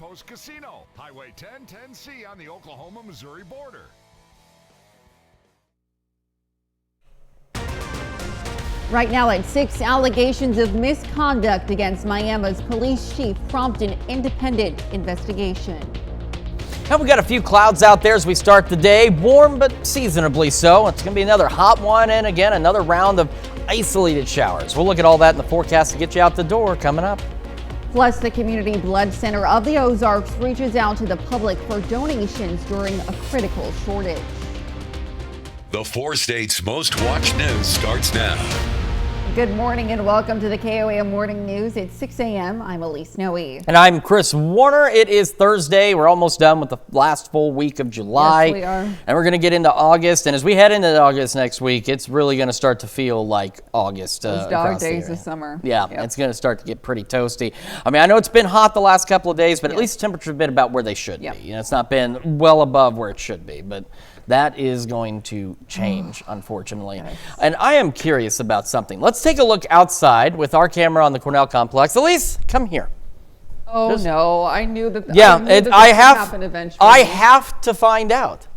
Post Casino, Highway 1010C on the Oklahoma-Missouri border. Right now at 6, allegations of misconduct against Miami's police chief prompt an independent investigation. And we got a few clouds out there as we start the day. Warm, but seasonably so. It's going to be another hot one, and again, another round of isolated showers. We'll look at all that in the forecast to get you out the door coming up. Plus, the Community Blood Center of the Ozarks reaches out to the public for donations during a critical shortage. The 4 states' most watched news starts now. Good morning and welcome to the KOAM Morning News at 6 a.m. I'm Elise Noe. And I'm Chris Warner. It is Thursday. We're almost done with the last full week of July. Yes, we are. And we're going to get into August. And as we head into August next week, it's really going to start to feel like August. Those dog days of summer. Yeah, It's going to start to get pretty toasty. I mean, I know it's been hot the last couple of days, but at least the temperature's been about where they should be. You know, it's not been well above where it should be, but that is going to change, unfortunately. Nice. And I am curious about something. Let's take a look outside with our camera on the Cornell complex. Elise, come here. Oh, no. I knew that. Yeah, I happen eventually. I have to find out.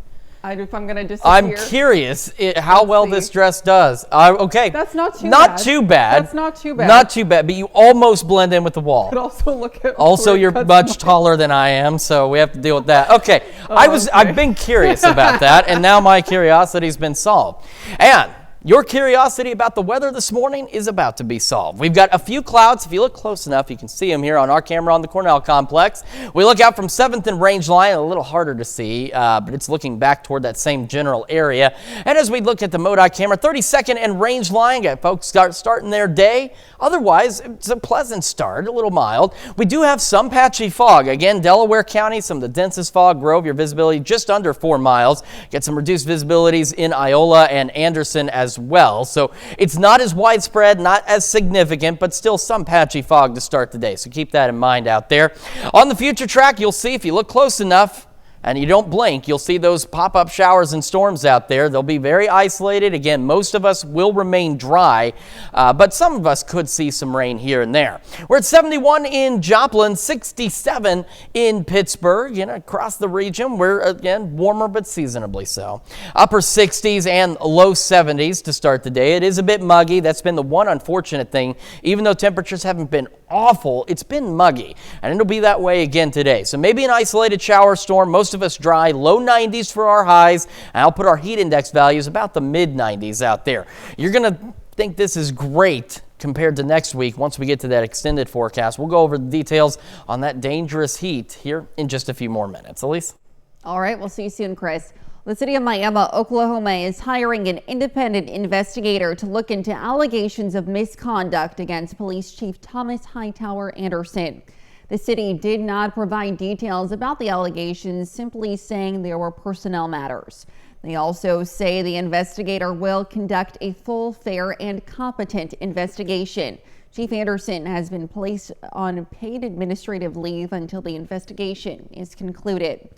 If I'm going to disappear. I'm curious how well this dress does. Okay. That's not too bad. Not too bad. That's not too bad. Not too bad, but you almost blend in with the wall. But also look at. Also, you're much taller than I am, so we have to deal with that. Okay. I've been curious about that, and now my curiosity's been solved. And your curiosity about the weather this morning is about to be solved. We've got a few clouds. If you look close enough, you can see them here on our camera on the Cornell complex. We look out from 7th and Range Line, a little harder to see, but it's looking back toward that same general area. And as we look at the MODI camera, 32nd and Range Line, got folks starting their day. Otherwise, it's a pleasant start, a little mild. We do have some patchy fog. Again, Delaware County, some of the densest fog. Grove, your visibility just under 4 miles. Get some reduced visibilities in Iola and Anderson as well. So it's not as widespread, not as significant, but still some patchy fog to start the day. So keep that in mind out there. On the future track, you'll see if you look close enough and you don't blink, you'll see those pop-up showers and storms out there. They'll be very isolated. Again, most of us will remain dry, but some of us could see some rain here and there. We're at 71 in Joplin, 67 in Pittsburgh, and across the region, we're again warmer but seasonably so. Upper 60s and low 70s to start the day. It is a bit muggy. That's been the one unfortunate thing. Even though temperatures haven't been awful, it's been muggy, and it'll be that way again today. So maybe an isolated shower storm. Most of us dry, low 90s for our highs, and I'll put our heat index values about the mid 90s out there. You're going to think this is great compared to next week. Once we get to that extended forecast, we'll go over the details on that dangerous heat here in just a few more minutes. Elise? All right, we'll see you soon, Chris. The city of Miami, Oklahoma is hiring an independent investigator to look into allegations of misconduct against Police Chief Thomas Hightower Anderson. The city did not provide details about the allegations, simply saying there were personnel matters. They also say the investigator will conduct a full, fair, and competent investigation. Chief Anderson has been placed on paid administrative leave until the investigation is concluded.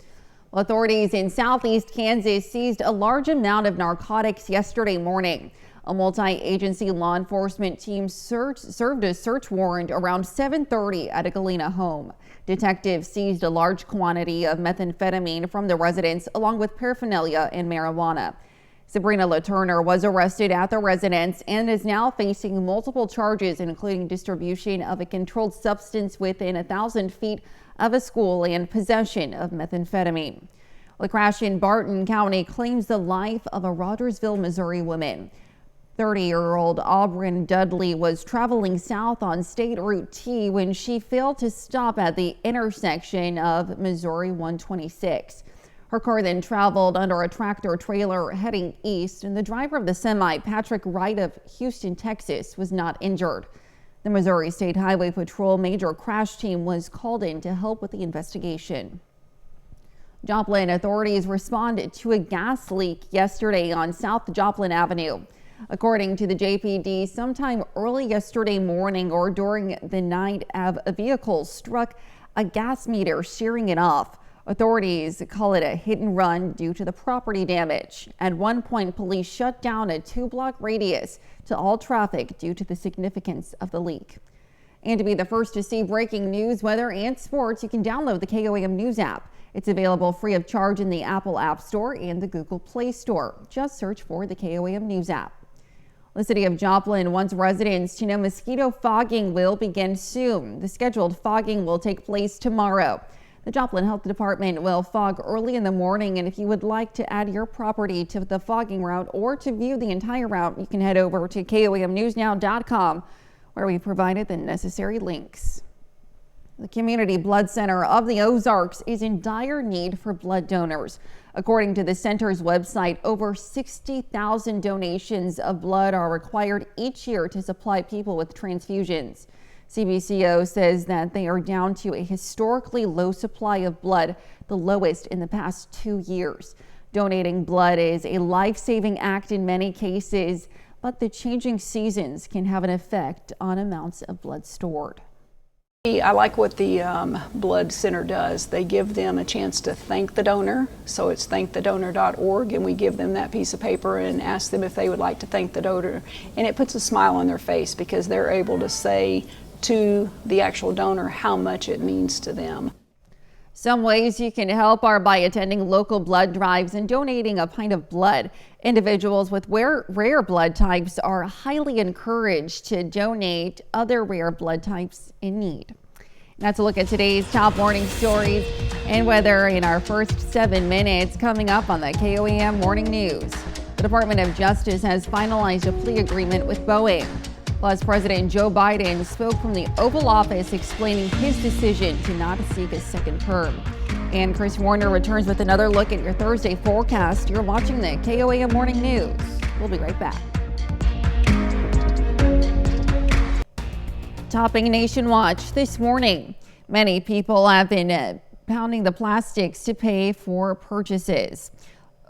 Authorities in southeast Kansas seized a large amount of narcotics yesterday morning. A multi-agency law enforcement team served a search warrant around 7:30 at a Galena home. Detectives seized a large quantity of methamphetamine from the residence, along with paraphernalia and marijuana. Sabrina LaTurner was arrested at the residence and is now facing multiple charges, including distribution of a controlled substance within 1,000 feet of a school and possession of methamphetamine. The crash in Barton County claims the life of a Rogersville, Missouri woman. 30-year-old Aubryn Dudley was traveling south on State Route T when she failed to stop at the intersection of Missouri 126. Her car then traveled under a tractor trailer heading east, and the driver of the semi, Patrick Wright of Houston, Texas, was not injured. The Missouri State Highway Patrol major crash team was called in to help with the investigation. Joplin authorities responded to a gas leak yesterday on South Joplin Avenue. According to the JPD, sometime early yesterday morning or during the night, a vehicle struck a gas meter, shearing it off. Authorities call it a hit and run due to the property damage. At one point, police shut down a 2-block radius to all traffic due to the significance of the leak. And to be the first to see breaking news, weather, and sports, you can download the KOAM News app. It's available free of charge in the Apple App Store and the Google Play Store. Just search for the KOAM News app. The city of Joplin wants residents to know mosquito fogging will begin soon. The scheduled fogging will take place tomorrow. The Joplin Health Department will fog early in the morning, and if you would like to add your property to the fogging route or to view the entire route, you can head over to KOAMnewsnow.com, where we provided the necessary links. The Community Blood Center of the Ozarks is in dire need for blood donors. According to the center's website, over 60,000 donations of blood are required each year to supply people with transfusions. CBCO says that they are down to a historically low supply of blood, the lowest in the past 2 years. Donating blood is a life-saving act in many cases, but the changing seasons can have an effect on amounts of blood stored. I like what the Blood Center does. They give them a chance to thank the donor. So it's thankthedonor.org, and we give them that piece of paper and ask them if they would like to thank the donor. And it puts a smile on their face because they're able to say to the actual donor how much it means to them. Some ways you can help are by attending local blood drives and donating a pint of blood. Individuals with rare blood types are highly encouraged to donate other rare blood types in need. That's a look at today's top morning stories and weather in our first 7 minutes coming up on the KOAM Morning News. The Department of Justice has finalized a plea agreement with Boeing. Plus, President Joe Biden spoke from the Oval Office explaining his decision to not seek a second term. And Chris Warner returns with another look at your Thursday forecast. You're watching the KOAM Morning News. We'll be right back. Topping Nation Watch this morning. Many people have been pounding the plastics to pay for purchases.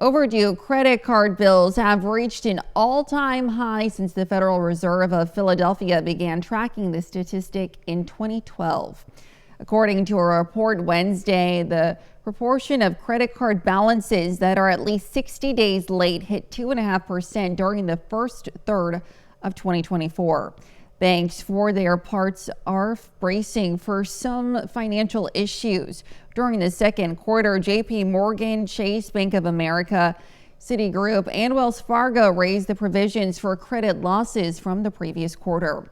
Overdue credit card bills have reached an all-time high since the Federal Reserve of Philadelphia began tracking the statistic in 2012. According to a report Wednesday, the proportion of credit card balances that are at least 60 days late hit 2.5% during the first third of 2024. Banks, for their parts, are bracing for some financial issues. During the second quarter, J.P. Morgan, Chase, Bank of America, Citigroup, and Wells Fargo raised the provisions for credit losses from the previous quarter.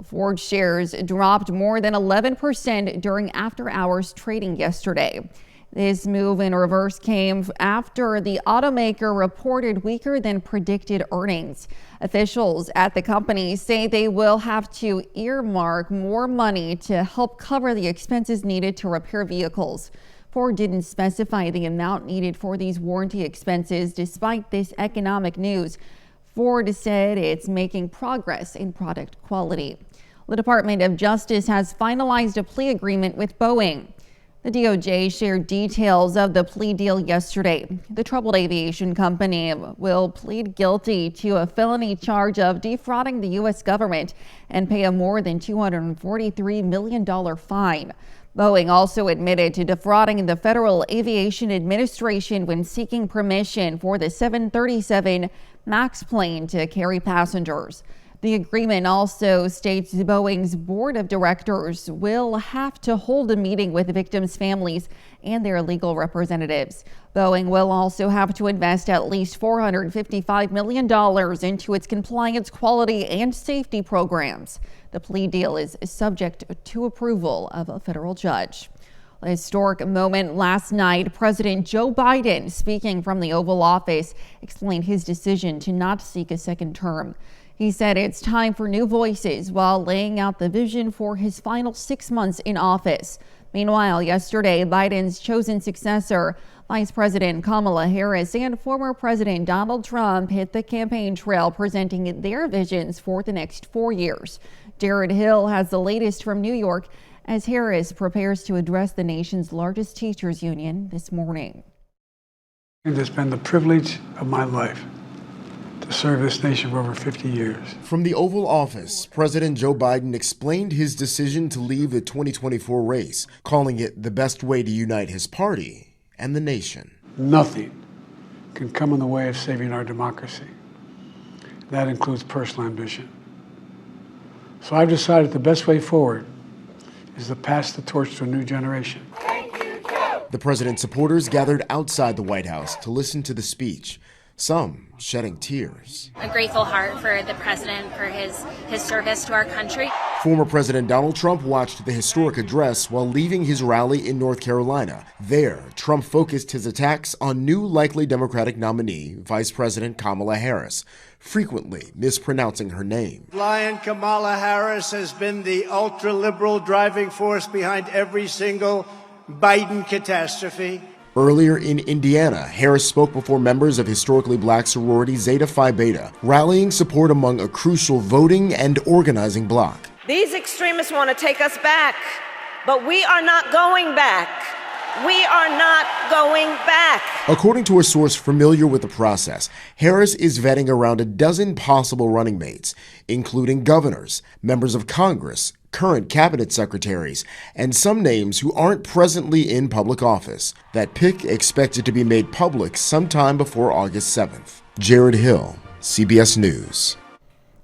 Ford shares dropped more than 11% during after-hours trading yesterday. This move in reverse came after the automaker reported weaker than predicted earnings. Officials at the company say they will have to earmark more money to help cover the expenses needed to repair vehicles. Ford didn't specify the amount needed for these warranty expenses. Despite this economic news, Ford said it's making progress in product quality. The Department of Justice has finalized a plea agreement with Boeing. The DOJ shared details of the plea deal yesterday. The troubled aviation company will plead guilty to a felony charge of defrauding the U.S. government and pay a more than $243 million fine. Boeing also admitted to defrauding the Federal Aviation Administration when seeking permission for the 737 MAX plane to carry passengers. The agreement also states Boeing's board of directors will have to hold a meeting with victims' families and their legal representatives. Boeing will also have to invest at least $455 million into its compliance, quality, and safety programs. The plea deal is subject to approval of a federal judge. A historic moment last night. President Joe Biden, speaking from the Oval Office, explained his decision to not seek a second term. He said it's time for new voices while laying out the vision for his final 6 months in office. Meanwhile, yesterday, Biden's chosen successor, Vice President Kamala Harris, and former President Donald Trump hit the campaign trail presenting their visions for the next 4 years. Jared Hill has the latest from New York as Harris prepares to address the nation's largest teachers union this morning. It has been the privilege of my life to serve this nation for over 50 years. From the Oval Office, President Joe Biden explained his decision to leave the 2024 race, calling it the best way to unite his party and the nation. Nothing can come in the way of saving our democracy. That includes personal ambition. So I've decided the best way forward is to pass the torch to a new generation. The president's supporters gathered outside the White House to listen to the speech, some shedding tears. A grateful heart for the president for his service to our country. Former President Donald Trump watched the historic address while leaving his rally in North Carolina. There, Trump focused his attacks on new likely Democratic nominee, Vice President Kamala Harris, frequently mispronouncing her name. Lion Kamala Harris has been the ultra-liberal driving force behind every single Biden catastrophe. Earlier in Indiana, Harris spoke before members of historically black sorority Zeta Phi Beta, rallying support among a crucial voting and organizing bloc. These extremists want to take us back, but we are not going back. We are not going back. According to a source familiar with the process, Harris is vetting around a dozen possible running mates, including governors, members of Congress, current cabinet secretaries, and some names who aren't presently in public office. That pick expected to be made public sometime before August 7th. Jared Hill, CBS News.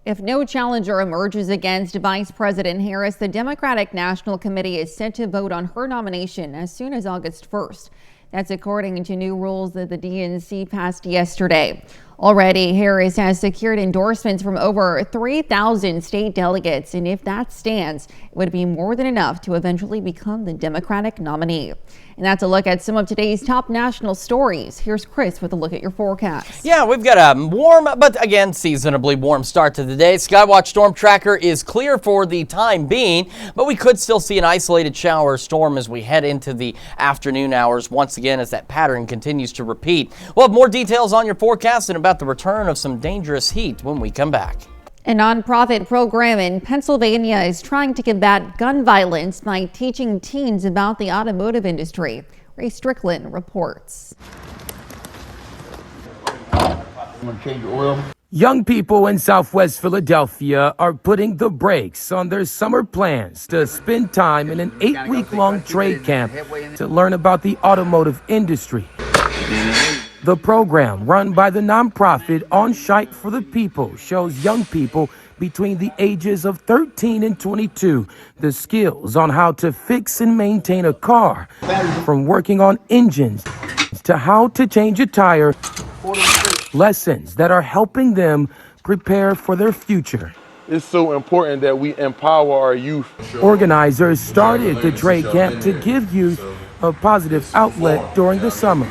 If no challenger emerges against Vice President Harris, the Democratic National Committee is set to vote on her nomination as soon as August 1st. That's according to new rules that the DNC passed yesterday. Already, Harris has secured endorsements from over 3,000 state delegates, and if that stands, it would be more than enough to eventually become the Democratic nominee. And that's a look at some of today's top national stories. Here's Chris with a look at your forecast. Yeah, we've got a warm, but again, seasonably warm start to the day. Skywatch Storm Tracker is clear for the time being, but we could still see an isolated shower or storm as we head into the afternoon hours once again as that pattern continues to repeat. We'll have more details on your forecast and about the return of some dangerous heat when we come back. A nonprofit program in Pennsylvania is trying to combat gun violence by teaching teens about the automotive industry. Ray Strickland reports. Young people in Southwest Philadelphia are putting the brakes on their summer plans to spend time in an 8-week-long trade camp to learn about the automotive industry. The program, run by the nonprofit On Shite for the People, shows young people between the ages of 13 and 22 the skills on how to fix and maintain a car, from working on engines to how to change a tire, lessons that are helping them prepare for their future. It's so important that we empower our youth. Organizers started the trade camp to give youth a positive outlet during the summer.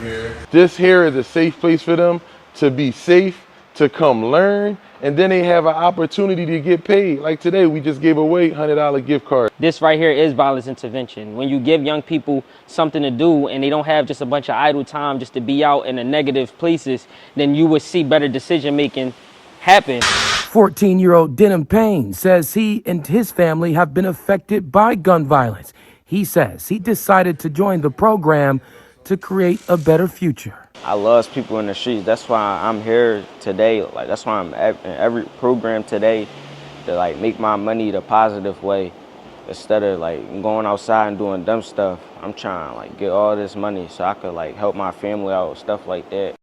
This here is a safe place for them to be safe, to come learn, and then they have an opportunity to get paid. Like today, we just gave away $100 gift card. This right here is violence intervention. When you give young people something to do and they don't have just a bunch of idle time just to be out in the negative places, then you would see better decision making happen. 14-year-old Denham Payne says he and his family have been affected by gun violence. He says he decided to join the program to create a better future. I love people in the streets. That's why I'm here today. Like, that's why I'm in every program today, to like make my money the positive way instead of like going outside and doing dumb stuff. I'm trying to like get all this money so I could like help my family out, stuff like that.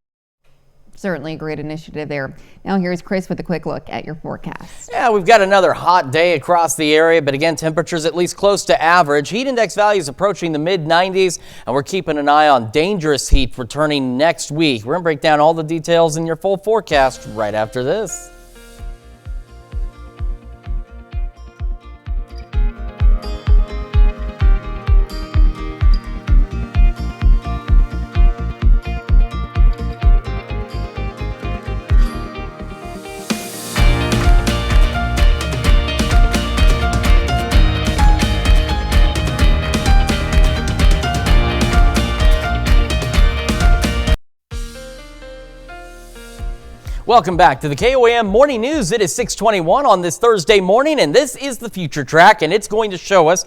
Certainly a great initiative there. Now here's Chris with a quick look at your forecast. Yeah, we've got another hot day across the area, but again, temperatures at least close to average. Heat index values approaching the mid-90s, and we're keeping an eye on dangerous heat returning next week. We're going to break down all the details in your full forecast right after this. Welcome back to the KOAM Morning News. It is 6:21 on this Thursday morning, and this is the Future Track, and it's going to show us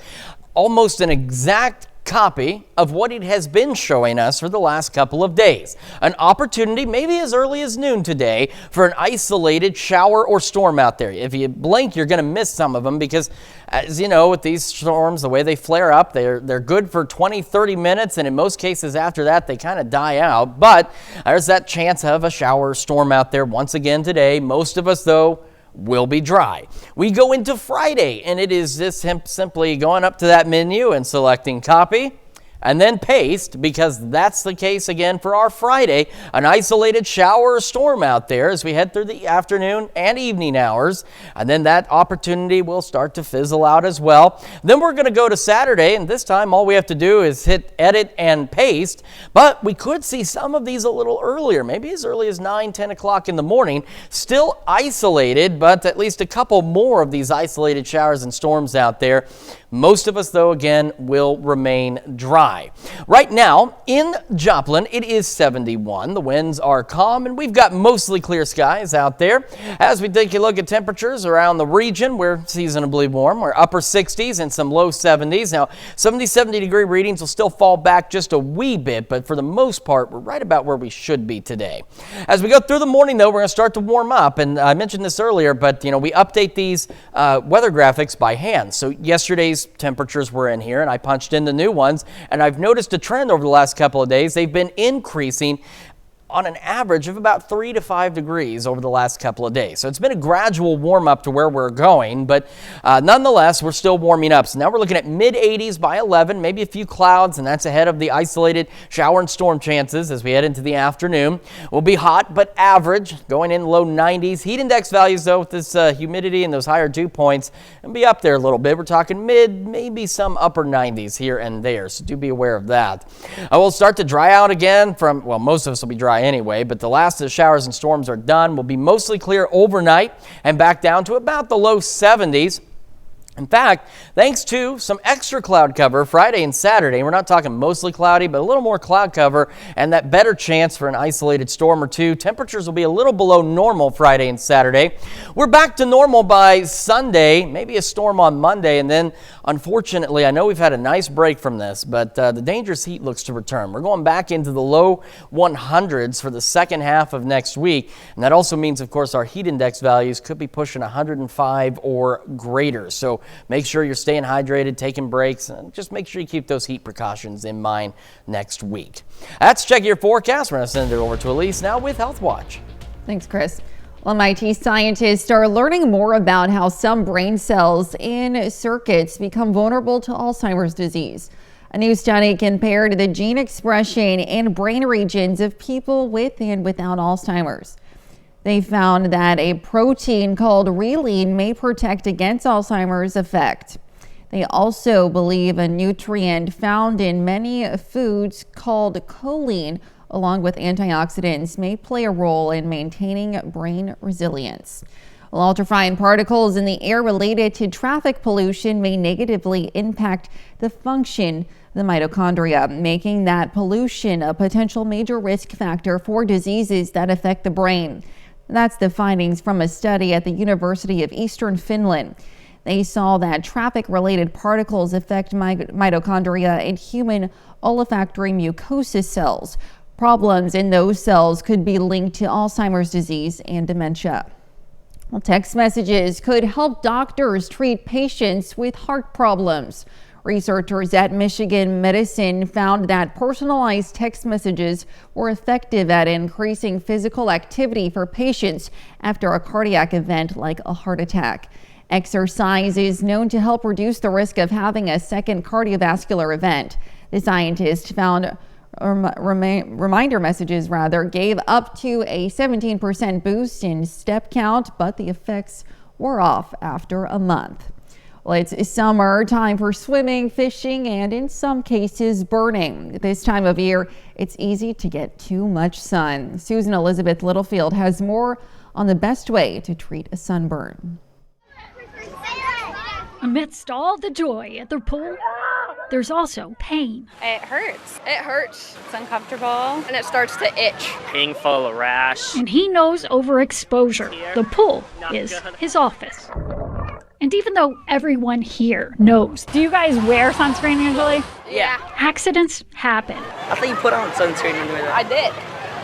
almost an exact copy of what it has been showing us for the last couple of days. An opportunity, maybe as early as noon today, for an isolated shower or storm out there. If you blink, you're going to miss some of them because, as you know, with these storms, the way they flare up, they're good for 20, 30 minutes, and in most cases after that, they kind of die out. But there's that chance of a shower or storm out there once again today. Most of us, though, will be dry. We go into Friday, and it is just simply going up to that menu and selecting copy and then paste, because that's the case again for our Friday. An isolated shower or storm out there as we head through the afternoon and evening hours, and then that opportunity will start to fizzle out as well. Then we're going to go to Saturday, and this time all we have to do is hit edit and paste, but we could see some of these a little earlier, maybe as early as 9-10 o'clock in the morning. Still isolated, but at least a couple more of these isolated showers and storms out there. Most of us, though, again, will remain dry. Right now in Joplin, it is 71. The winds are calm, and we've got mostly clear skies out there. As we take a look at temperatures around the region, we're seasonably warm. We're upper 60s and some low 70s. Now, 70-degree readings will still fall back just a wee bit, but for the most part, we're right about where we should be today. As we go through the morning, though, we're going to start to warm up, and I mentioned this earlier, but we update these weather graphics by hand. So yesterday's temperatures were in here, and I punched in the new ones, and I've noticed a trend over the last couple of days. They've been increasing on an average of about 3 to 5 degrees over the last couple of days. So it's been a gradual warm up to where we're going, but nonetheless, we're still warming up. So now we're looking at mid-80s by 11, maybe a few clouds, and that's ahead of the isolated shower and storm chances as we head into the afternoon. We'll be hot, but average, going in low 90s. Heat index values, though, with this humidity and those higher dew points, and be up there a little bit. We're talking mid, maybe some upper 90s here and there, so do be aware of that. We'll start to dry out again well, most of us will be dry anyway, but the last of the showers and storms are done. We'll be mostly clear overnight and back down to about the low 70s. In fact, thanks to some extra cloud cover Friday and Saturday, we're not talking mostly cloudy, but a little more cloud cover and that better chance for an isolated storm or two. Temperatures will be a little below normal Friday and Saturday. We're back to normal by Sunday, maybe a storm on Monday, and then unfortunately, I know we've had a nice break from this, but the dangerous heat looks to return. We're going back into the low 100s for the second half of next week, and that also means, of course, our heat index values could be pushing 105 or greater. So make sure you're staying hydrated, taking breaks, and just make sure you keep those heat precautions in mind next week. That's Check Your Forecast. We're going to send it over to Elise now with Health Watch. Thanks, Chris. Well, MIT scientists are learning more about how some brain cells in circuits become vulnerable to Alzheimer's disease. A new study compared the gene expression in brain regions of people with and without Alzheimer's. They found that a protein called reelin may protect against Alzheimer's effect. They also believe a nutrient found in many foods called choline, along with antioxidants, may play a role in maintaining brain resilience. Well, ultrafine particles in the air related to traffic pollution may negatively impact the function of the mitochondria, making that pollution a potential major risk factor for diseases that affect the brain. That's the findings from a study at the University of Eastern Finland. They saw that traffic-related particles affect mitochondria in human olfactory mucosa cells. Problems in those cells could be linked to Alzheimer's disease and dementia. Well, text messages could help doctors treat patients with heart problems. Researchers at Michigan Medicine found that personalized text messages were effective at increasing physical activity for patients after a cardiac event like a heart attack. Exercise is known to help reduce the risk of having a second cardiovascular event. The scientists found reminder messages gave up to a 17% boost in step count, but the effects were off after a month. Well, it's summer, time for swimming, fishing, and in some cases, burning. This time of year, it's easy to get too much sun. Susan Elizabeth Littlefield has more on the best way to treat a sunburn. Amidst all the joy at the pool, there's also pain. It hurts. It hurts. It's uncomfortable, and it starts to itch. Painful rash. And he knows overexposure. The pool is his office. And even though everyone here knows. Do you guys wear sunscreen usually? Yeah. Accidents happen. I thought you put on sunscreen when you were there. I did,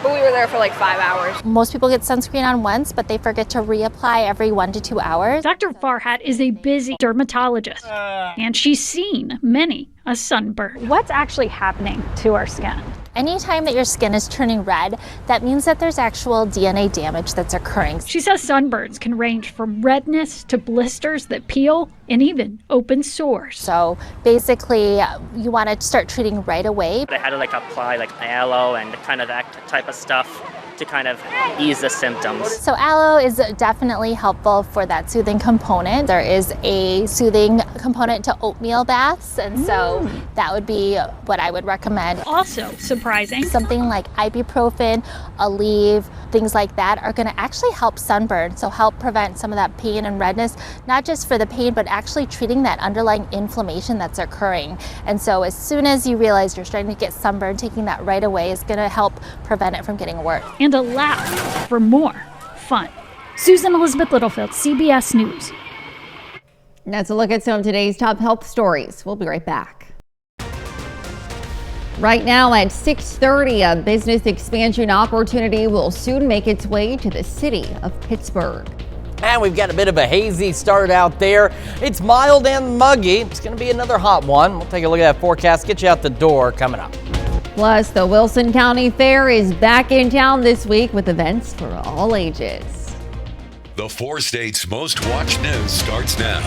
but we were there for like 5 hours. Most people get sunscreen on once, but they forget to reapply every 1 to 2 hours. Dr. Farhat is a busy dermatologist, and she's seen many a sunburn. What's actually happening to our skin? Anytime that your skin is turning red, that means that there's actual DNA damage that's occurring. She says sunburns can range from redness to blisters that peel and even open sores. So basically, you want to start treating right away. They had to apply aloe and kind of that type of stuff to kind of ease the symptoms. So aloe is definitely helpful for that soothing component. There is a soothing component to oatmeal baths, and so that would be what I would recommend. Also surprising, something like ibuprofen, Aleve, things like that are going to actually help sunburn, so help prevent some of that pain and redness, not just for the pain, but actually treating that underlying inflammation that's occurring. And so as soon as you realize you're starting to get sunburn, taking that right away is going to help prevent it from getting worse. And allow for more fun. Susan Elizabeth Littlefield, CBS News. That's a look at some of today's top health stories. We'll be right back. Right now at 6:30, a business expansion opportunity will soon make its way to the city of Pittsburgh. And we've got a bit of a hazy start out there. It's mild and muggy. It's going to be another hot one. We'll take a look at that forecast, get you out the door coming up. Plus, the Wilson County Fair is back in town this week with events for all ages. The 4 states' most watched news starts now.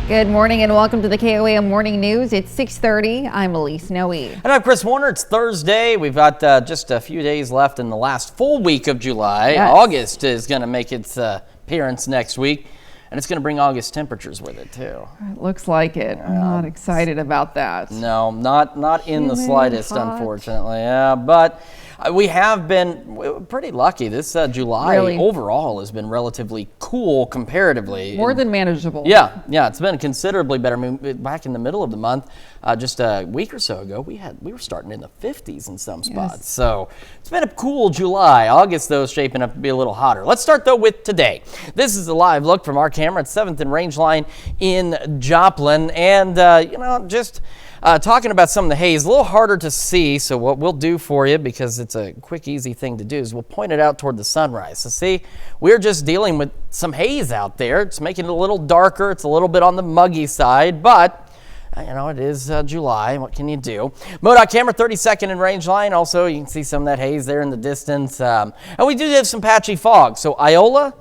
Good morning and welcome to the KOAM Morning News. It's 6:30. I'm Elise Noe. And I'm Chris Warner. It's Thursday. We've got just a few days left in the last full week of July. Yes. August is going to make its appearance next week. And it's going to bring August temperatures with it, too. It looks like it. I'm not excited about that. No, not in the slightest, hot. Unfortunately. Yeah, but we have been pretty lucky. This July overall has been relatively cool comparatively. More than manageable. Yeah, it's been considerably better. I mean, back in the middle of the month, just a week or so ago, we were starting in the 50s in some spots. Yes. So it's been a cool July. August, though, is shaping up to be a little hotter. Let's start, though, with today. This is a live look from our camera at 7th and Range Line in Joplin. And, just talking about some of the haze, a little harder to see. So what we'll do for you, because it's a quick, easy thing to do, is we'll point it out toward the sunrise. So see, we're just dealing with some haze out there. It's making it a little darker. It's a little bit on the muggy side, but it is July. What can you do? MoDOT camera, 32nd and Range Line. Also, you can see some of that haze there in the distance. And we do have some patchy fog. So Iola,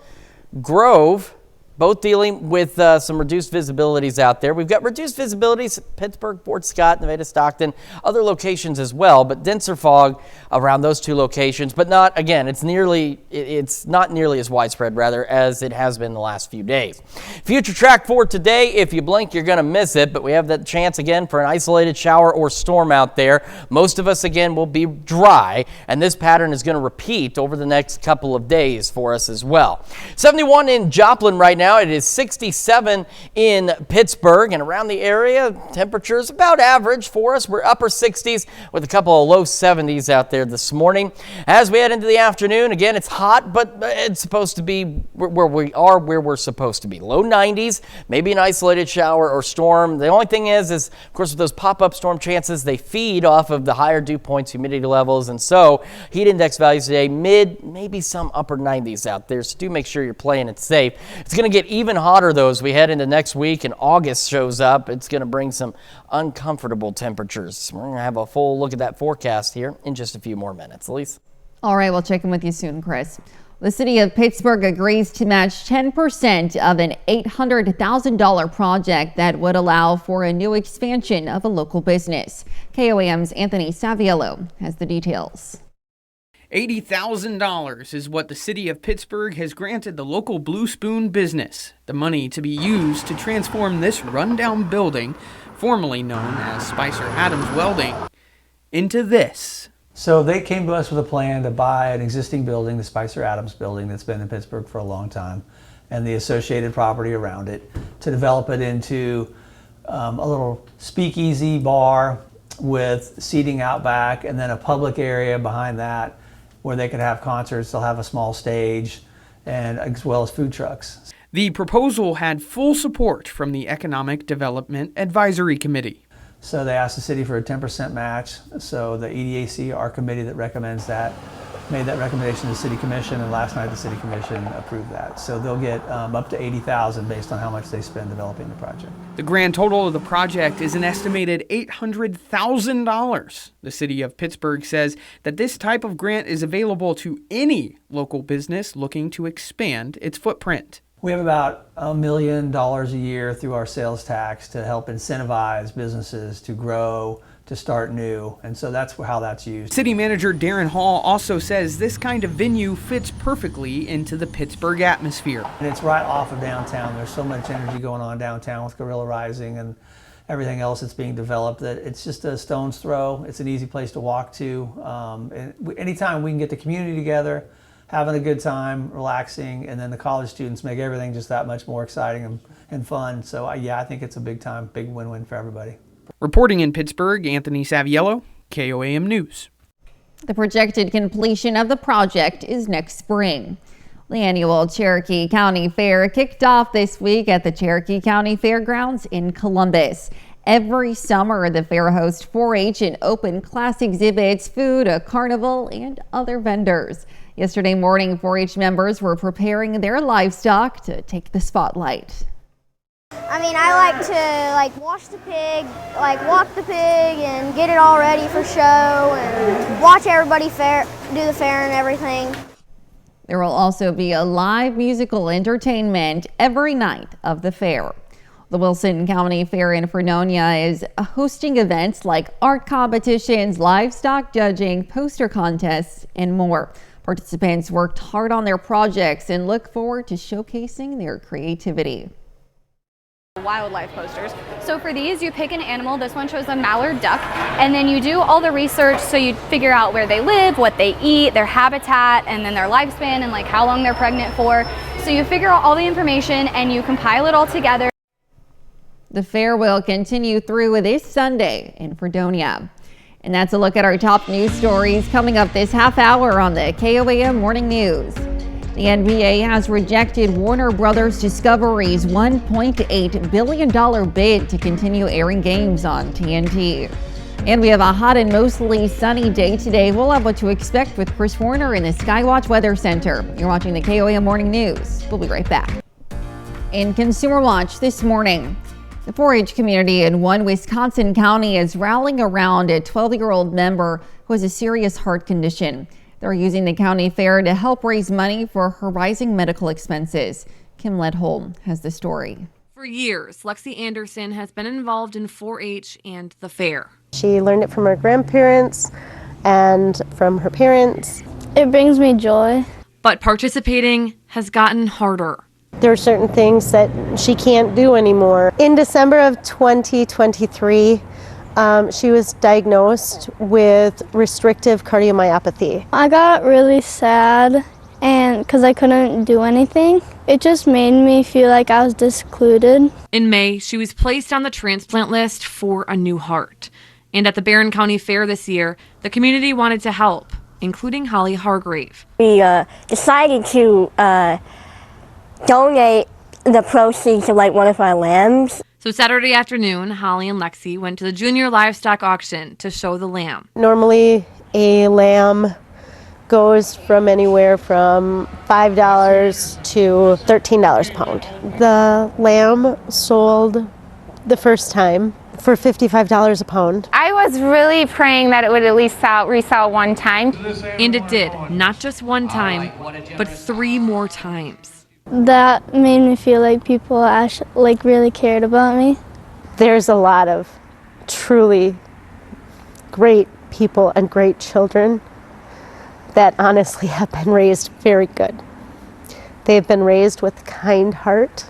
Grove, both dealing with some reduced visibilities out there. We've got reduced visibilities at Pittsburgh, Fort Scott, Nevada, Stockton, other locations as well, but denser fog around those two locations. But not, again, it's not nearly as widespread, rather, as it has been the last few days. Future track for today, if you blink, you're going to miss it, but we have that chance again for an isolated shower or storm out there. Most of us, again, will be dry, and this pattern is going to repeat over the next couple of days for us as well. 71 in Joplin right now. It is 67 in Pittsburgh, and around the area, temperatures about average for us. We're upper 60s with a couple of low 70s out there this morning. As we head into the afternoon, again, it's hot, but it's supposed to be where we're supposed to be. Low 90s, maybe an isolated shower or storm. The only thing is of course, with those pop-up storm chances, they feed off of the higher dew points, humidity levels, and so heat index values today, mid, maybe some upper 90s out there. So do make sure you're playing it safe. It's going to get even hotter, though, as we head into next week and August shows up. It's going to bring some uncomfortable temperatures. We're going to have a full look at that forecast here in just a few more minutes. Elise? All right, we'll check in with you soon, Chris. The city of Pittsburgh agrees to match 10% of an $800,000 project that would allow for a new expansion of a local business. KOAM's Anthony Saviello has the details. $80,000 is what the city of Pittsburgh has granted the local Blue Spoon business, the money to be used to transform this rundown building, formerly known as Spicer Adams Welding, into this. So they came to us with a plan to buy an existing building, the Spicer Adams building that's been in Pittsburgh for a long time, and the associated property around it, to develop it into a little speakeasy bar with seating out back, and then a public area behind that where they could have concerts. They'll have a small stage, and as well as food trucks. The proposal had full support from the Economic Development Advisory Committee. So they asked the city for a 10% match. So the EDAC, our committee that recommends that, made that recommendation to the City Commission, and last night the City Commission approved that. So they'll get up to $80,000 based on how much they spend developing the project. The grand total of the project is an estimated $800,000. The city of Pittsburgh says that this type of grant is available to any local business looking to expand its footprint. We have about $1 million a year through our sales tax to help incentivize businesses to grow, to start new, and so that's how that's used. City Manager Darren Hall also says this kind of venue fits perfectly into the Pittsburgh atmosphere. And it's right off of downtown. There's so much energy going on downtown with Gorilla Rising and everything else that's being developed that it's just a stone's throw. It's an easy place to walk to. Anytime we can get the community together, having a good time, relaxing, and then the college students make everything just that much more exciting and fun. So yeah, I think it's a big win-win for everybody. Reporting in Pittsburgh, Anthony Saviello, KOAM News. The projected completion of the project is next spring. The annual Cherokee County Fair kicked off this week at the Cherokee County Fairgrounds in Columbus. Every summer, the fair hosts 4-H and open class exhibits, food, a carnival, and other vendors. Yesterday morning, 4-H members were preparing their livestock to take the spotlight. I mean, I like to wash the pig, walk the pig and get it all ready for show and watch everybody do the fair and everything. There will also be a live musical entertainment every night of the fair. The Wilson County Fair in Fredonia is hosting events like art competitions, livestock judging, poster contests, and more. Participants worked hard on their projects and look forward to showcasing their creativity. Wildlife posters. So for these, you pick an animal. This one shows a mallard duck, and then you do all the research, so you figure out where they live, what they eat, their habitat, and then their lifespan and how long they're pregnant for. So you figure out all the information and you compile it all together. The fair will continue through this Sunday in Fredonia. And that's a look at our top news stories coming up this half hour on the KOAM Morning News. The NBA has rejected Warner Brothers Discovery's $1.8 billion bid to continue airing games on TNT. And we have a hot and mostly sunny day today. We'll have what to expect with Chris Warner in the Skywatch Weather Center. You're watching the KOAM Morning News. We'll be right back. In Consumer Watch this morning, the 4-H community in one Wisconsin county is rallying around a 12-year-old member who has a serious heart condition. They're using the county fair to help raise money for her rising medical expenses. Kim Ledholm has the story. For years, Lexi Anderson has been involved in 4-H and the fair. She learned it from her grandparents and from her parents. It brings me joy. But participating has gotten harder. There are certain things that she can't do anymore. In December of 2023, she was diagnosed with restrictive cardiomyopathy. I got really sad and because I couldn't do anything. It just made me feel like I was excluded. In May, she was placed on the transplant list for a new heart. And at the Barron County Fair this year, the community wanted to help, including Holly Hargrave. We decided to donate the proceeds to one of our lambs. So Saturday afternoon, Holly and Lexi went to the junior livestock auction to show the lamb. Normally, a lamb goes from anywhere from $5 to $13 a pound. The lamb sold the first time for $55 a pound. I was really praying that it would at least resell one time. And it did, not just one time, but 3 more times. That made me feel like people really cared about me. There's a lot of truly great people and great children that honestly have been raised very good. They've been raised with a kind heart,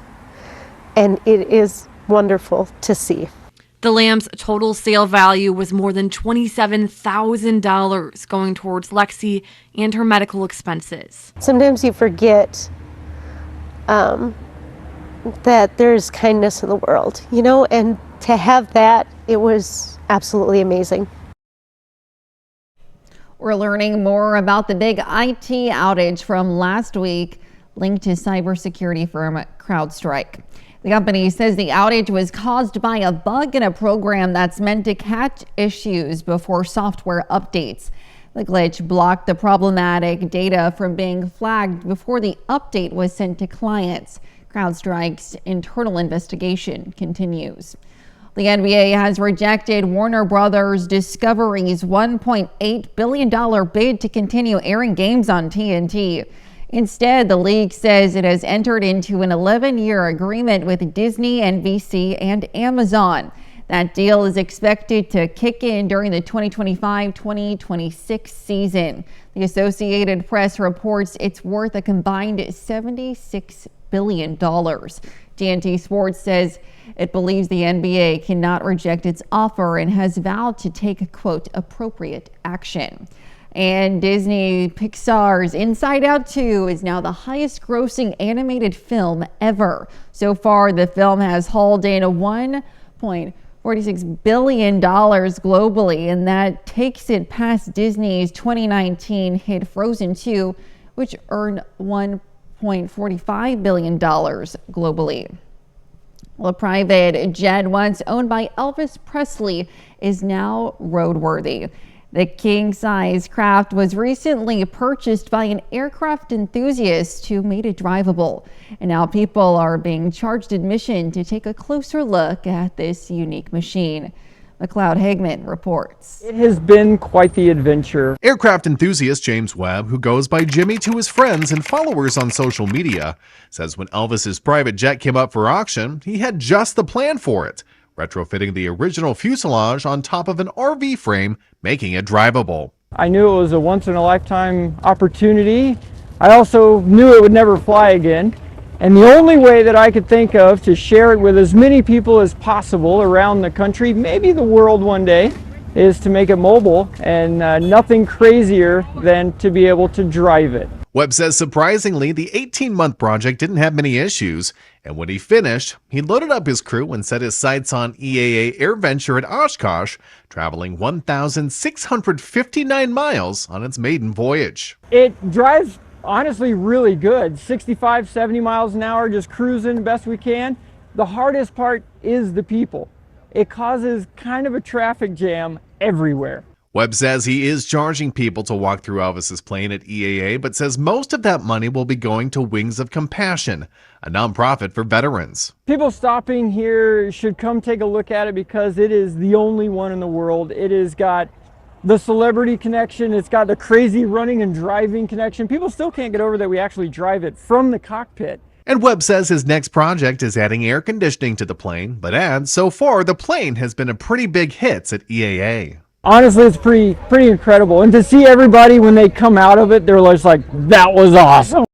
and it is wonderful to see. The lamb's total sale value was more than $27,000 going towards Lexi and her medical expenses. Sometimes you forget that there's kindness in the world, and to have that, it was absolutely amazing. We're learning more about the big IT outage from last week linked to cybersecurity firm CrowdStrike. The company says the outage was caused by a bug in a program that's meant to catch issues before software updates. The glitch blocked the problematic data from being flagged before the update was sent to clients. CrowdStrike's internal investigation continues. The NBA has rejected Warner Brothers Discovery's $1.8 billion bid to continue airing games on TNT. Instead, the league says it has entered into an 11-year agreement with Disney, NBC, and Amazon. That deal is expected to kick in during the 2025-2026 season. The Associated Press reports it's worth a combined $76 billion. TNT Sports says it believes the NBA cannot reject its offer and has vowed to take, quote, appropriate action. And Disney Pixar's Inside Out 2 is now the highest grossing animated film ever. So far, the film has hauled in $1.46 billion globally, and that takes it past Disney's 2019 hit Frozen 2, which earned $1.45 billion globally. Well, a private jet once owned by Elvis Presley is now roadworthy. The king-size craft was recently purchased by an aircraft enthusiast who made it drivable. And now people are being charged admission to take a closer look at this unique machine. McLeod Hagman reports. It has been quite the adventure. Aircraft enthusiast James Webb, who goes by Jimmy to his friends and followers on social media, says when Elvis's private jet came up for auction, he had just the plan for it, retrofitting the original fuselage on top of an RV frame, making it drivable. I knew it was a once-in-a-lifetime opportunity. I also knew it would never fly again. And the only way that I could think of to share it with as many people as possible around the country, maybe the world one day, is to make it mobile, and nothing crazier than to be able to drive it. Webb says surprisingly, the 18-month project didn't have many issues, and when he finished, he loaded up his crew and set his sights on EAA AirVenture at Oshkosh, traveling 1,659 miles on its maiden voyage. It drives honestly really good, 65, 70 miles an hour, just cruising best we can. The hardest part is the people. It causes kind of a traffic jam everywhere. Webb says he is charging people to walk through Elvis's plane at EAA, but says most of that money will be going to Wings of Compassion, a nonprofit for veterans. People stopping here should come take a look at it because it is the only one in the world. It has got the celebrity connection, it's got the crazy running and driving connection. People still can't get over that we actually drive it from the cockpit. And Webb says his next project is adding air conditioning to the plane, but adds so far the plane has been a pretty big hit at EAA. Honestly, it's pretty incredible. And to see everybody when they come out of it, they're just like, that was awesome.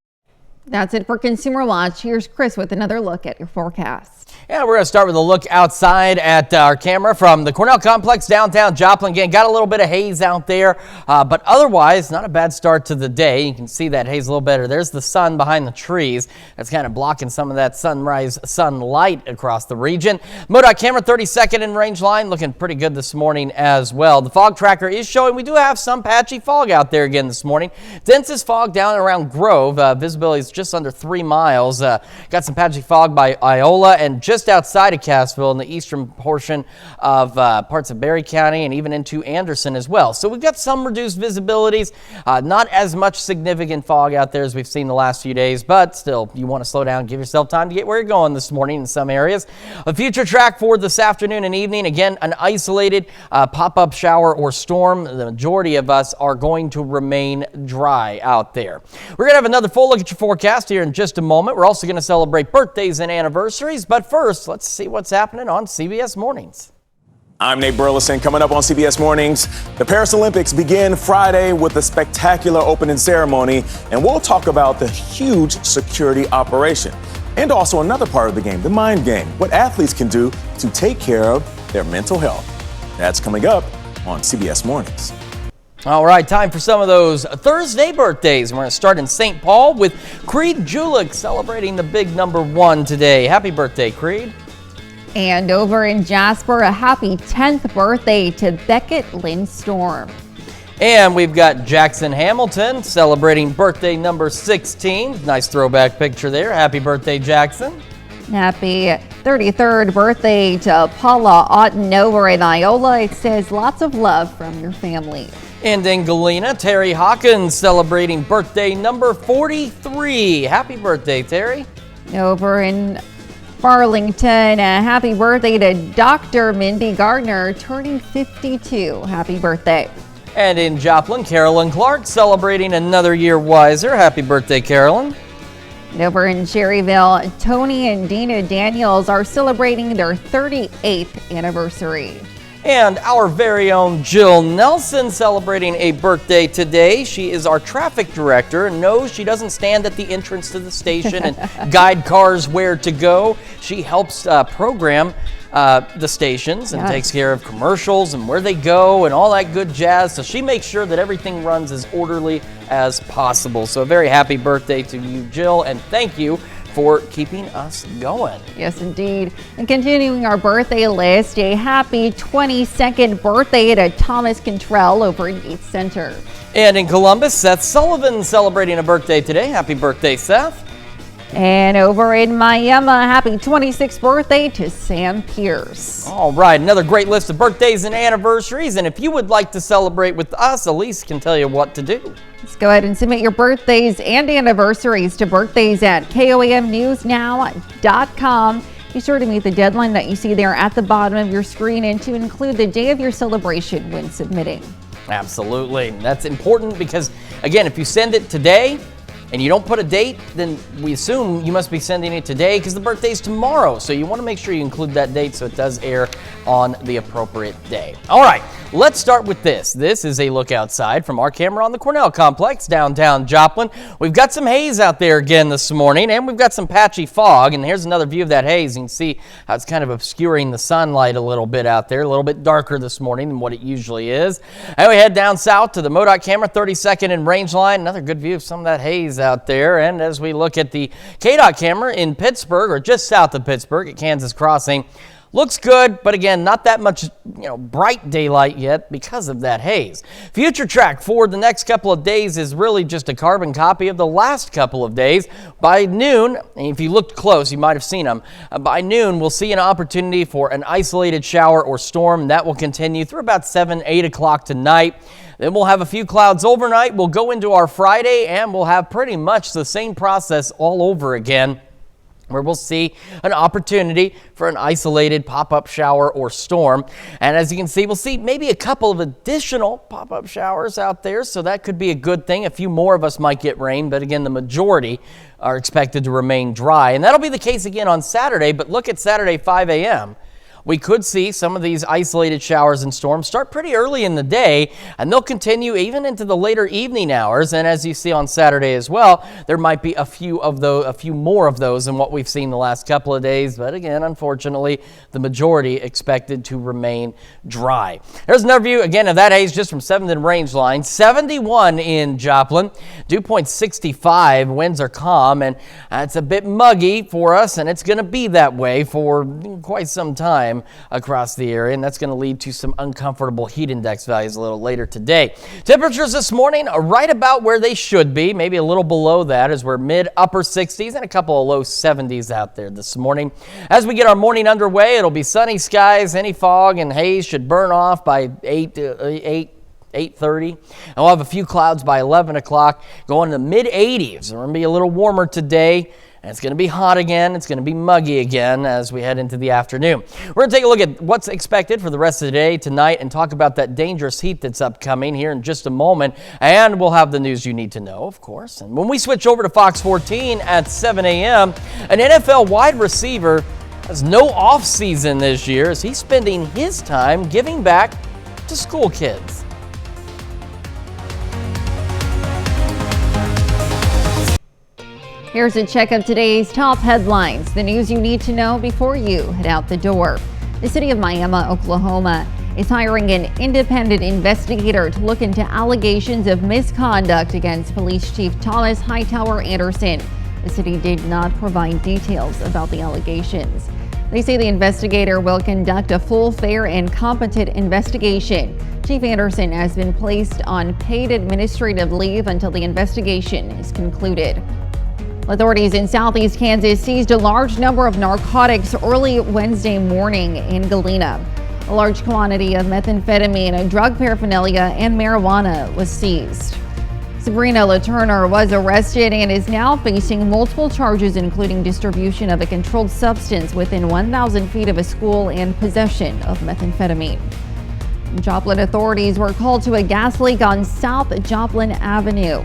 That's it for Consumer Watch. Here's Chris with another look at your forecast. Yeah, we're going to start with a look outside at our camera from the Cornell Complex downtown Joplin. Again, got a little bit of haze out there, but otherwise not a bad start to the day. You can see that haze a little better. There's the sun behind the trees. That's kind of blocking some of that sunrise sunlight across the region. MoDOT camera 32nd in range line looking pretty good this morning as well. The fog tracker is showing we do have some patchy fog out there again this morning. Densest fog down around Grove. Visibility is just under 3 miles. Got some patchy fog by Iola and just outside of Cassville in the eastern portion of parts of Berry County and even into Anderson as well. So we've got some reduced visibilities, not as much significant fog out there as we've seen the last few days, but still you want to slow down, give yourself time to get where you're going this morning in some areas. A future track for this afternoon and evening, again, an isolated pop-up shower or storm. The majority of us are going to remain dry out there. We're going to have another full look at your forecast here in just a moment. We're also going to celebrate birthdays and anniversaries, but first, let's see what's happening on CBS Mornings. I'm Nate Burleson. Coming up on CBS Mornings, the Paris Olympics begin Friday with a spectacular opening ceremony, and we'll talk about the huge security operation. And also another part of the game, the mind game, what athletes can do to take care of their mental health. That's coming up on CBS Mornings. All right, time for some of those Thursday birthdays. We're going to start in St. Paul with Creed Julich celebrating the big number 1 today. Happy birthday, Creed. And over in Jasper, a happy 10th birthday to Beckett Lynn Storm. And we've got Jackson Hamilton celebrating birthday number 16. Nice throwback picture there. Happy birthday, Jackson. Happy 33rd birthday to Paula Otten over in Iola. It says lots of love from your family. And in Galena, Terry Hawkins celebrating birthday number 43. Happy birthday, Terry. Over in Farlington, happy birthday to Dr. Mindy Gardner, turning 52. Happy birthday. And in Joplin, Carolyn Clark celebrating another year wiser. Happy birthday, Carolyn. And over in Cherryville, Tony and Dina Daniels are celebrating their 38th anniversary. And our very own Jill Nelson celebrating a birthday today. She is our traffic director. No, she doesn't stand at the entrance to the station and guide cars where to go. She helps program the stations and takes care of commercials and where they go and all that good jazz. So she makes sure that everything runs as orderly as possible. So a very happy birthday to you, Jill, and thank you for keeping us going. Yes, indeed. And continuing our birthday list, a happy 22nd birthday to Thomas Cantrell over in East Center. And in Columbus, Seth Sullivan celebrating a birthday today. Happy birthday, Seth. And over in Miami, happy 26th birthday to Sam Pierce. All right, another great list of birthdays and anniversaries. And if you would like to celebrate with us, Elise can tell you what to do. Let's go ahead and submit your birthdays and anniversaries to birthdays@KOAMnewsnow.com. Be sure to meet the deadline that you see there at the bottom of your screen and to include the day of your celebration when submitting. Absolutely. That's important because, again, if you send it today, and you don't put a date, then we assume you must be sending it today because the birthday's tomorrow. So you want to make sure you include that date so it does air on the appropriate day. All right, let's start with this. This is a look outside from our camera on the Cornell Complex, downtown Joplin. We've got some haze out there again this morning, and we've got some patchy fog. And here's another view of that haze. You can see how it's kind of obscuring the sunlight a little bit out there, a little bit darker this morning than what it usually is. And we head down south to the MoDOT camera, 32nd and Range Line. Another good view of some of that haze out there. And as we look at the KDOT camera in Pittsburgh, or just south of Pittsburgh at Kansas Crossing, looks good, but again, not that much, bright daylight yet because of that haze. Future track for the next couple of days is really just a carbon copy of the last couple of days. By noon, and if you looked close, you might have seen them. By noon, we'll see an opportunity for an isolated shower or storm that will continue through about 7, 8 o'clock tonight. Then we'll have a few clouds overnight. We'll go into our Friday and we'll have pretty much the same process all over again, where we'll see an opportunity for an isolated pop-up shower or storm. And as you can see, we'll see maybe a couple of additional pop-up showers out there, so that could be a good thing. A few more of us might get rain, but again, the majority are expected to remain dry. And that'll be the case again on Saturday, but look at Saturday 5 a.m. We could see some of these isolated showers and storms start pretty early in the day, and they'll continue even into the later evening hours. And as you see on Saturday as well, there might be a few more of those than what we've seen the last couple of days. But again, unfortunately, the majority expected to remain dry. There's another view again of that haze just from 7th and Range Line. 71 in Joplin, dew point 65. Winds are calm, and it's a bit muggy for us, and it's going to be that way for quite some time across the area, and that's going to lead to some uncomfortable heat index values a little later today. Temperatures this morning are right about where they should be, maybe a little below that, as we're mid-upper 60s and a couple of low 70s out there this morning. As we get our morning underway, it'll be sunny skies. Any fog and haze should burn off by 8:30, and we'll have a few clouds by 11 o'clock, going to the mid-80s. We're going to be a little warmer today. And it's going to be hot again. It's going to be muggy again as we head into the afternoon. We're going to take a look at what's expected for the rest of the day tonight and talk about that dangerous heat that's upcoming here in just a moment. And we'll have the news you need to know, of course. And when we switch over to Fox 14 at 7 a.m., an NFL wide receiver has no off season this year as he's spending his time giving back to school kids. Here's a check of today's top headlines, the news you need to know before you head out the door. The city of Miami, Oklahoma, is hiring an independent investigator to look into allegations of misconduct against Police Chief Thomas Hightower Anderson. The city did not provide details about the allegations. They say the investigator will conduct a full, fair, and competent investigation. Chief Anderson has been placed on paid administrative leave until the investigation is concluded. Authorities in southeast Kansas seized a large number of narcotics early Wednesday morning in Galena. A large quantity of methamphetamine, drug paraphernalia, and marijuana was seized. Sabrina LaTurner was arrested and is now facing multiple charges, including distribution of a controlled substance within 1,000 feet of a school and possession of methamphetamine. Joplin authorities were called to a gas leak on South Joplin Avenue.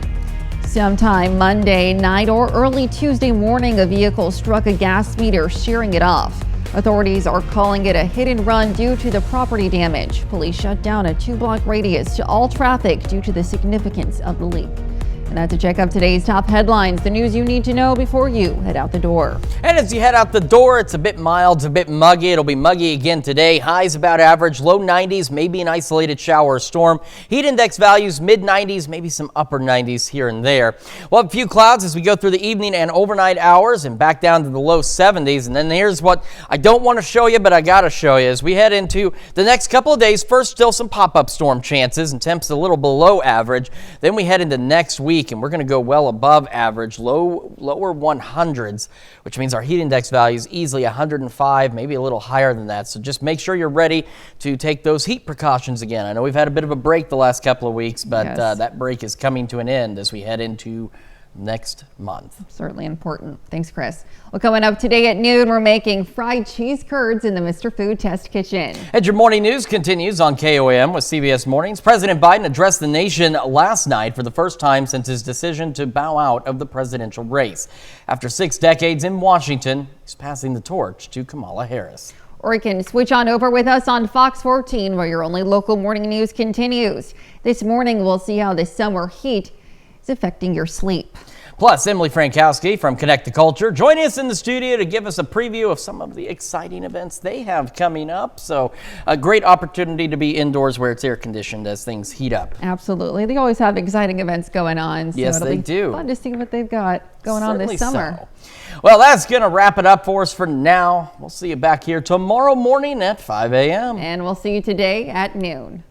Sometime Monday night or early Tuesday morning, a vehicle struck a gas meter, shearing it off. Authorities are calling it a hit and run due to the property damage. Police shut down a 2-block radius to all traffic due to the significance of the leak. And that's to check up today's top headlines, the news you need to know before you head out the door. And as you head out the door, it's a bit mild, it's a bit muggy. It'll be muggy again today. Highs about average, low 90s, maybe an isolated shower or storm. Heat index values mid 90s, maybe some upper 90s here and there. We'll have a few clouds as we go through the evening and overnight hours and back down to the low 70s. And then here's what I don't want to show you, but I got to show you as we head into the next couple of days. First, still some pop-up storm chances and temps a little below average. Then we head into next week, and we're going to go well above average, lower 100s, which means our heat index value is easily 105, maybe a little higher than that. So just make sure you're ready to take those heat precautions again. I know we've had a bit of a break the last couple of weeks, but Yes. that break is coming to an end as we head into next month. Certainly important. Thanks, Chris. Well, coming up today at noon, we're making fried cheese curds in the Mr. Food Test Kitchen. And your morning news continues on KOAM with CBS Mornings. President Biden addressed the nation last night for the first time since his decision to bow out of the presidential race. After 6 decades in Washington, he's passing the torch to Kamala Harris. Or you can switch on over with us on Fox 14, where your only local morning news continues. This morning, we'll see how the summer heat is affecting your sleep. Plus, Emily Frankowski from Connect the Culture joining us in the studio to give us a preview of some of the exciting events they have coming up. So a great opportunity to be indoors where it's air conditioned as things heat up. Absolutely. They always have exciting events going on. So Yes, it'll they be do. fun to see what they've got going on this summer. So. Well, that's going to wrap it up for us for now. We'll see you back here tomorrow morning at 5 a.m. And we'll see you today at noon.